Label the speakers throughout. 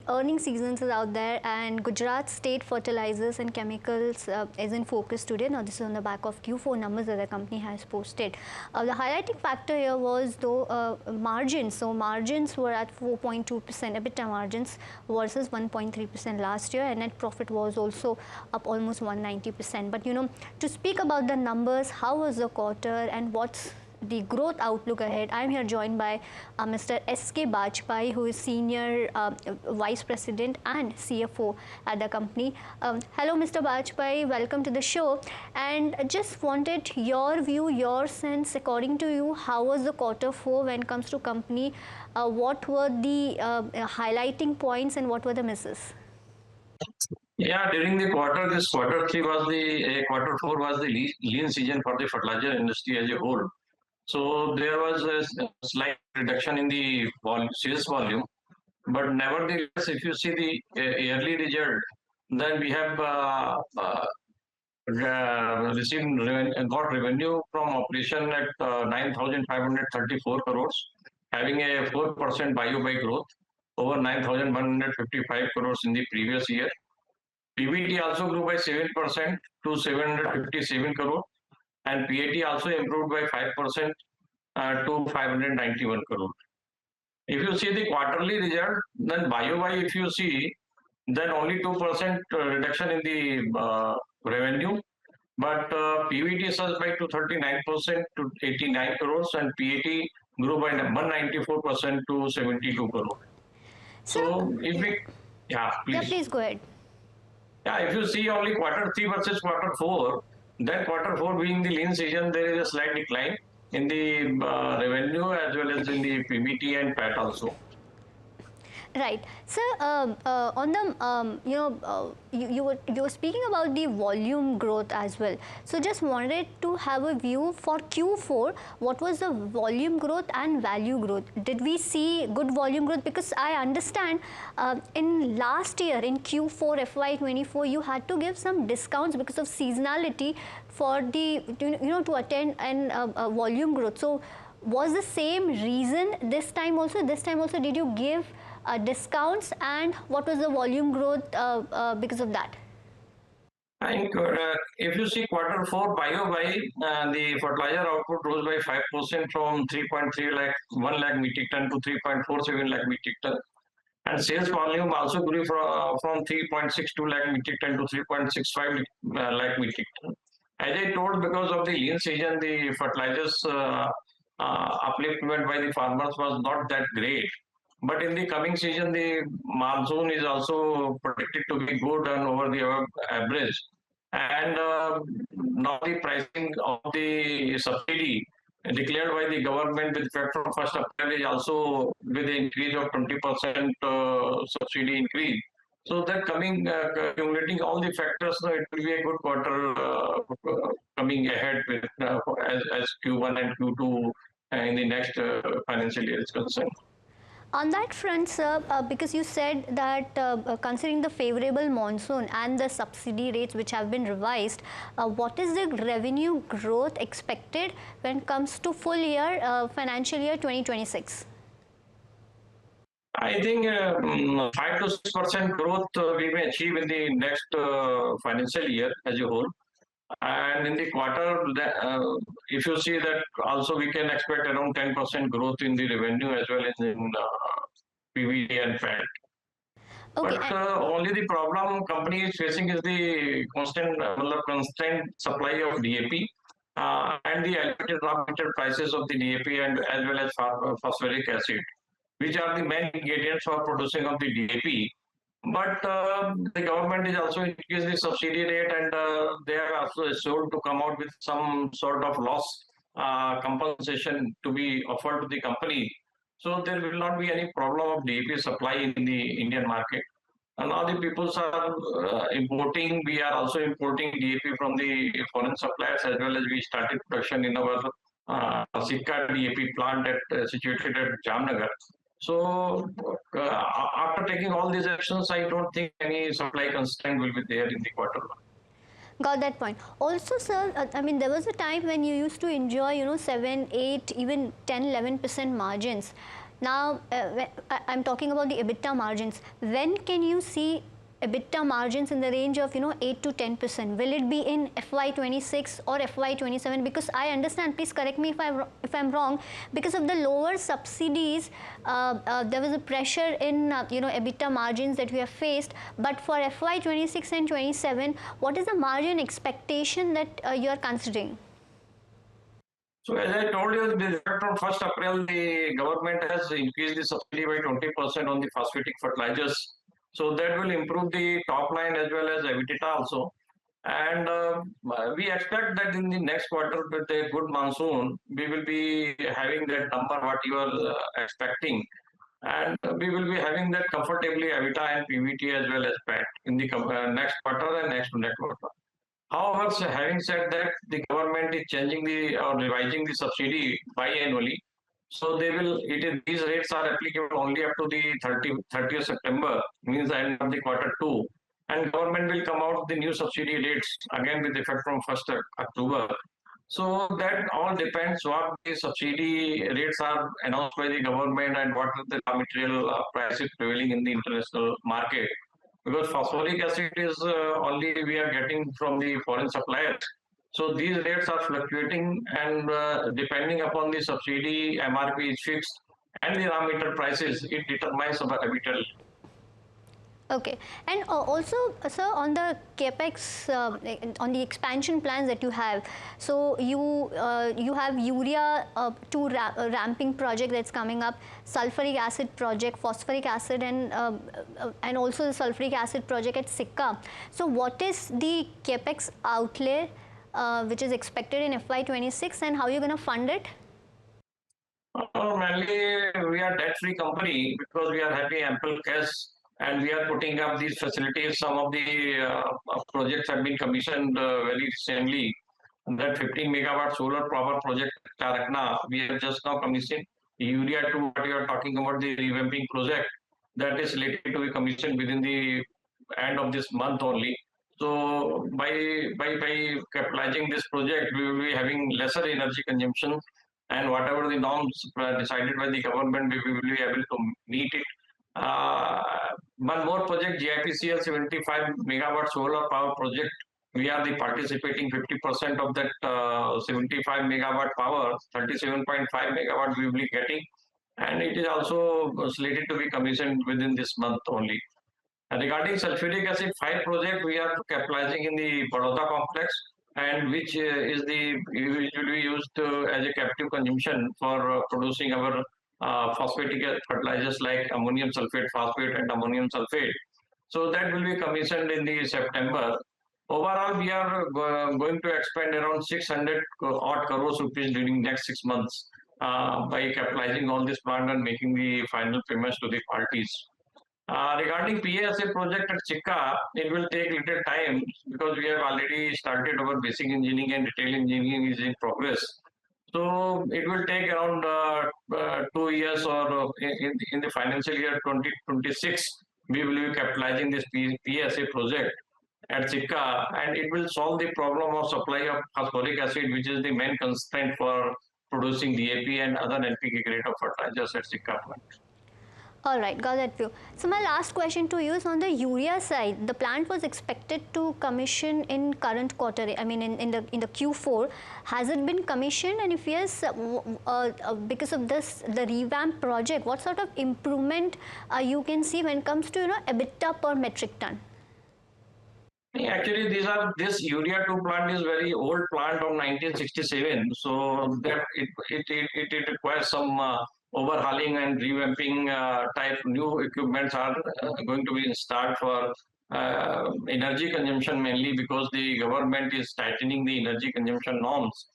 Speaker 1: earning seasons is out there, and Gujarat State Fertilizers and Chemicals is in focus today. Now, this is on the back of Q4 numbers that the company has posted. The highlighting factor here was though margins. So, margins were at 4.2%, EBITDA margins versus 1.3% last year, and net profit was also up almost 190%. But to speak about the numbers, how was the quarter and what's the growth outlook ahead, I'm here joined by Mr. S.K. Bajpai, who is Senior Vice President and CFO at the company. Hello, Mr. Bajpai, welcome to the show. And just wanted your view, your sense, according to you, how was the Q4 when it comes to company? What were the highlighting points and what were the misses?
Speaker 2: Yeah, during the quarter, this Q3 was Q4 was the lean season for the fertilizer industry as a whole. So there was a slight reduction in the sales volume, but nevertheless, if you see the yearly result, then we have got revenue from operation at 9,534 crores, having a 4% YoY growth over 9,155 crores in the previous year. PBT also grew by 7% to 757 crore, and PAT also improved by 5% to 591 crore. If you see the quarterly result, then YoY, if you see, then only 2% reduction in the revenue, but PBT surged by 239% to 89 crores, and PAT grew by 194% to 72 crore. So if we,
Speaker 1: please go ahead.
Speaker 2: Yeah, if you see only Q3 versus Q4, then Q4 being the lean season, there is a slight decline in the revenue as well as in the PBT and PAT also.
Speaker 1: Right. Sir, on the, you were speaking about the volume growth as well. So just wanted to have a view for Q4, what was the volume growth and value growth? Did we see good volume growth? Because I understand in last year, in Q4 FY24, you had to give some discounts because of seasonality for the, to attend and volume growth. So was the same reason this time also? This time also, did you give discounts, and what was the volume growth because of that?
Speaker 2: I think if you see Q4 YoY, the fertilizer output rose by 5% from 3.31 lakh metric ton to 3.47 lakh metric ton, and sales volume also grew from 3.62 lakh metric ton to 3.65 lakh metric ton. As I told, because of the lean season, the fertilizers upliftment by the farmers was not that great. But in the coming season, the monsoon is also predicted to be good and over the average. And now the pricing of the subsidy declared by the government with effect from 1st April is also with the increase of 20% subsidy increase. So that accumulating all the factors, it will be a good quarter coming ahead with as Q1 and Q2 in the next financial year is concerned.
Speaker 1: On that front, sir, because you said that considering the favorable monsoon and the subsidy rates which have been revised, what is the revenue growth expected when it comes to full year, financial year 2026?
Speaker 2: I think 5 to 6% growth we may achieve in the next financial year as a whole. And in the quarter, if you see that also we can expect around 10% growth in the revenue as well as in PBT and PAT. Okay. But only the problem company is facing is the constant supply of DAP and the elevated raw material prices of the DAP and as well as phosphoric acid, which are the main ingredients for producing of the DAP. But the government is also increased the subsidy rate, and they are also assured to come out with some sort of loss compensation to be offered to the company. So there will not be any problem of DAP supply in the Indian market. And now the people are importing. We are also importing DAP from the foreign suppliers, as well as we started production in our Sikka DAP plant situated at Jamnagar. So after taking all these actions, I don't think any supply constraint will be there in the quarter.
Speaker 1: Got that point. Also, sir, I mean, there was a time when you used to enjoy, 7, 8, even 10, 11% margins. Now, I'm talking about the EBITDA margins. When can you see EBITDA margins in the range of 8 to 10%? Will it be in FY26 or FY27? Because I understand. Please correct me if I'm wrong. Because of the lower subsidies, there was a pressure in EBITDA margins that we have faced. But for FY26 and 27, what is the margin expectation that you are considering?
Speaker 2: So as I told you, with effect from 1st April, the government has increased the subsidy by 20% on the phosphatic fertilizers. So that will improve the top line as well as EBITDA also. And we expect that in the next quarter with a good monsoon, we will be having that number what you are expecting. And we will be having that comfortably EBITDA and PBT as well as PAT in the next quarter and next quarter. However, having said that, the government is changing the or revising the subsidy biannually. So they will, these rates are applicable only up to the 30th September, means the end of the quarter two. And government will come out with the new subsidy rates again with effect from 1st October. So that all depends what the subsidy rates are announced by the government and what are the raw material prices prevailing in the international market. Because phosphoric acid is only we are getting from the foreign suppliers. So these rates are fluctuating and depending upon the subsidy, MRP is fixed and the raw material prices, it determines our EBITDA.
Speaker 1: Okay, and also, sir, on the capex, on the expansion plans that you have, so you have urea two ramping project that's coming up, sulfuric acid project, phosphoric acid, and also the sulfuric acid project at Sikka. So, what is the capex outlay which is expected in FY26, and how are you going to fund it?
Speaker 2: Mainly, we are debt-free company because we are having ample cash and we are putting up these facilities. Some of the projects have been commissioned very recently. That 15 megawatt solar power project, Tarakna, we have just now commissioned. Urea 2, what you are talking about, the revamping project, that is slated to be commissioned within the end of this month only. So by capitalizing this project, we will be having lesser energy consumption, and whatever the norms decided by the government, we will be able to meet it. One more project, GIPCL 75 megawatt solar power project. We are the participating 50% of that 75 megawatt power, 37.5 megawatt we will be getting, and it is also slated to be commissioned within this month only. Regarding sulfuric acid 5 project, we are capitalizing in the Baroda complex, and which is the usually used as a captive consumption for producing our phosphatic fertilizers like ammonium sulfate phosphate and ammonium sulfate. So that will be commissioned in the September. Overall, we are going to expend around 600 odd crores rupees during next 6 months by capitalizing all this plant and making the final payments to the parties. Regarding PASA project at Chikka, it will take little time because we have already started our basic engineering and detail engineering is in progress. So it will take around 2 years or in the financial year 2026, we will be capitalizing this PASA project at Chikka, and it will solve the problem of supply of phosphoric acid, which is the main constraint for producing DAP and other NPK grade of fertilizers at Chikka plant.
Speaker 1: All right, got that view. So my last question to you is on the urea side. The plant was expected to commission in current quarter. I mean, in the Q4. Has it been commissioned? And if yes, because of this, the revamp project, what sort of improvement you can see when it comes to EBITDA per metric ton?
Speaker 2: Actually, this urea 2 plant is very old plant of 1967, so that it requires some overhauling and revamping type new equipments are going to be installed for energy consumption, mainly because the government is tightening the energy consumption norms.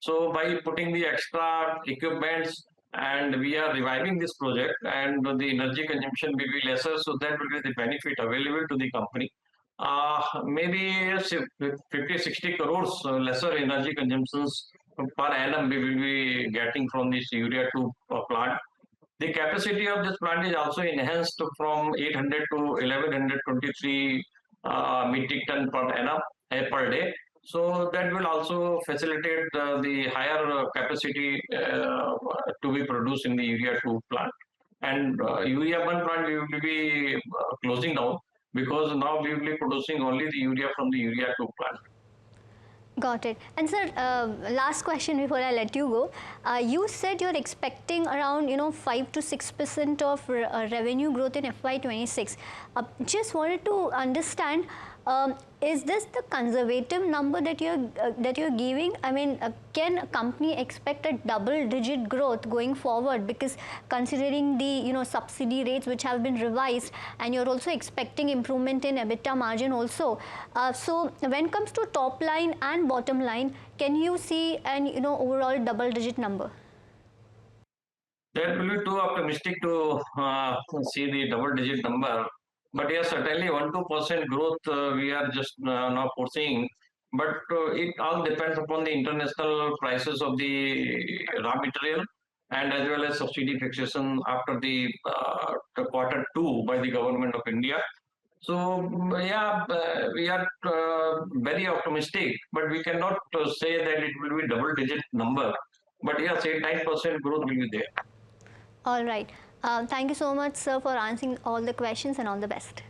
Speaker 2: So by putting the extra equipments, and we are reviving this project, and the energy consumption will be lesser, so that will be the benefit available to the company. Maybe 50-60 crores lesser energy consumptions per annum we will be getting from this urea 2 plant. The capacity of this plant is also enhanced from 800 to 1123 metric ton per annum per day. So that will also facilitate the higher capacity to be produced in the urea 2 plant. And urea one plant we will be closing down, because now we will be producing only the urea from the urea 2 plant.
Speaker 1: Got it. And sir, last question before I let you go. You said you're expecting around 5 to 6% of revenue growth in FY26. Just wanted to understand, is this the conservative number that you're giving? I mean, can a company expect a double-digit growth going forward? Because considering the subsidy rates which have been revised, and you're also expecting improvement in EBITDA margin also. So when it comes to top line and bottom line, can you see an overall double-digit number?
Speaker 2: That will be too optimistic to see the double-digit number. But yes, certainly 1-2% growth we are just now foreseeing. But it all depends upon the international prices of the raw material, and as well as subsidy fixation after the quarter 2 by the government of India. So yeah, we are very optimistic, but we cannot say that it will be double-digit number. But yes, 8-9% growth will be there.
Speaker 1: All right. Thank you so much, sir, for answering all the questions, and all the best.